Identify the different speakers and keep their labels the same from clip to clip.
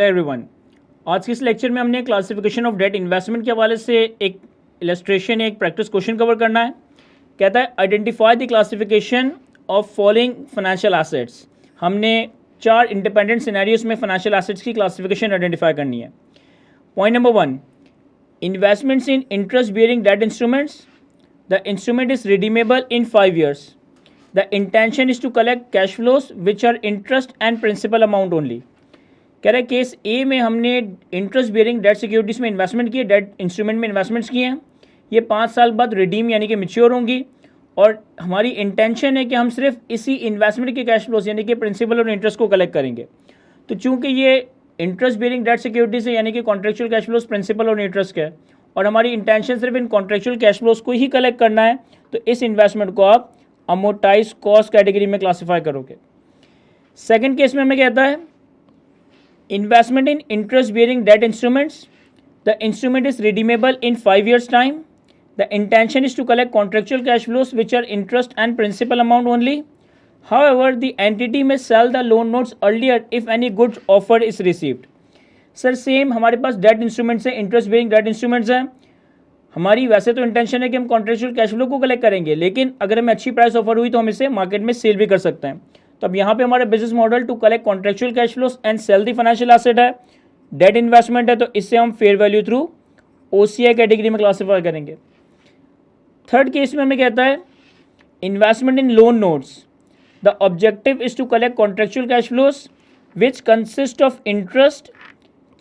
Speaker 1: Everyone. आज के इस लेक्चर में हमने क्लासिफिकेशन ऑफ डेट इन्वेस्टमेंट के हवाले से एक इलस्ट्रेशन, एक प्रैक्टिस क्वेश्चन कवर करना है। कहता है identify the classification of following financial assets. हमने 4 इंडिपेंडेंट सिनेरियोस में फाइनेंशियल एसेट्स की क्लासिफिकेशन आइडेंटिफाई करनी है। Point number 1, investments in interest bearing debt instruments. The instrument is redeemable in 5 years. The intention is to collect cash flows which are interest and principal amount only. कह रहे case ए में हमने interest bearing date securities में investment किए, debt instrument में investments किए हैं। ये 5 साल बाद रिडीम यानी कि मैच्योर होंगी और हमारी इंटेंशन है कि हम सिर्फ इसी इन्वेस्टमेंट के कैश फ्लोज यानी कि प्रिंसिपल और इंटरेस्ट को कलेक्ट करेंगे। तो चूंकि ये इंटरेस्ट बियरिंग डेट सिक्योरिटीज़ है यानी कि कॉन्ट्रेक्चुअल कैश फ्लोज प्रिंसिपल और इंटरेस्ट का है और हमारी इंटेंशन सिर्फ इन कॉन्ट्रेक्चुअल कैश फ्लोज को ही कलेक्ट करना है, तो इस इन्वेस्टमेंट को आप अमोर्टाइज कॉस्ट कैटेगरी में क्लासिफाई करोगे। सेकंड केस में हमें कहता है investment in interest bearing debt instruments. The instrument is redeemable in 5 years time. The intention is to collect contractual cash flows which are interest and principal amount only. However the entity may sell the loan notes earlier if any goods offer is received. Sir same हमारे पास debt instruments है, interest bearing debt instruments हैं। हमारी वैसे तो intention है कि हम कॉन्ट्रेक्चुअल कैश फ्लो को कलेक्ट करेंगे, लेकिन अगर हमें अच्छी प्राइस ऑफर हुई तो हम इसे मार्केट में सेल भी कर सकते हैं। तो अब यहाँ पे हमारा business model to collect contractual cash flows and sell the financial asset है, डेट इन्वेस्टमेंट है, तो इससे हम fair value through OCI category में क्लासीफाई करेंगे। थर्ड केस में हमें कहता है investment in loan notes. The objective is to collect contractual cash flows which consist of interest,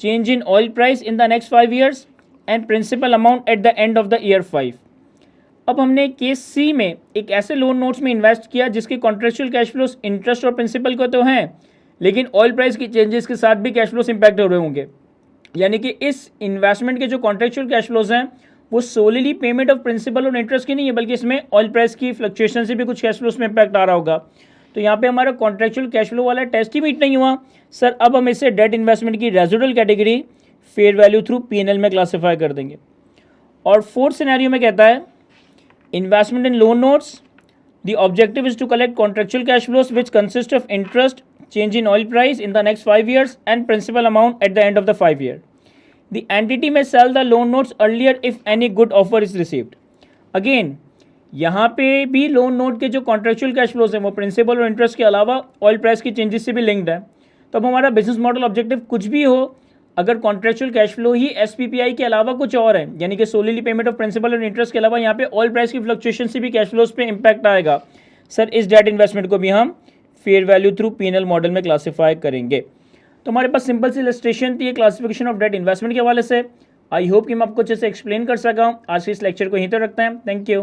Speaker 1: change in oil price in the next 5 years and principal amount at the end of the year 5। अब हमने case सी में एक ऐसे loan notes में invest किया जिसके contractual cash flows interest और principal को तो हैं, लेकिन ऑयल प्राइस की चेंजेस के साथ भी कैश फ्लोस इंपैक्ट हो रहे होंगे। यानी कि इस इन्वेस्टमेंट के जो कॉन्ट्रेक्चुअल कैश फ्लोस हैं वो सोलिली पेमेंट ऑफ प्रिंसिपल और इंटरेस्ट की नहीं है, बल्कि इसमें ऑयल प्राइस की फ्लक्चुएशन से भी कुछ कैश फ्लोस में इंपैक्ट आ रहा होगा। तो यहाँ पे हमारा कॉन्ट्रेक्चुअल कैश फ्लो वाला टेस्ट ही मीट नहीं हुआ। सर अब हम इसे डेट इन्वेस्टमेंट की residual category fair value through P&L में क्लासिफाई कर देंगे। और फोर्थ सिनेरियो में कहता है investment in loan notes. The objective is to collect contractual cash flows which consist of interest, change in oil price in the next 5 years and principal amount at the end of the 5 year. The entity may sell the loan notes earlier if any good offer is received. Again यहाँ पे भी loan note के जो contractual cash flows हैं वो principal और interest के अलावा ऑयल प्राइस की चेंजेस से भी लिंक्ड है। तो अब हमारा बिजनेस मॉडल ऑब्जेक्टिव कुछ भी हो, अगर कॉन्ट्रेक्चुअल कैश फ्लो ही SPPI के अलावा कुछ और है, यानी कि सोलिली पेमेंट ऑफ प्रिंसिपल और इंटरेस्ट के अलावा यहाँ पे ऑयल प्राइस की फ्लक्चुएशन से भी कैश फ्लोज पे इंपैक्ट आएगा, सर इस डेट इन्वेस्टमेंट को भी हम fair value through P&L model में क्लासीफाई करेंगे। तो हमारे पास सिंपल सी इलस्ट्रेशन थी क्लासिफिकेशन ऑफ डेट इन्वेस्टमेंट के हवाले से। आई होप कि मैं आपको अच्छे से एक्सप्लेन कर सका हूँ। आज के इस लेक्चर को यहीं तक रखते हैं। Thank you.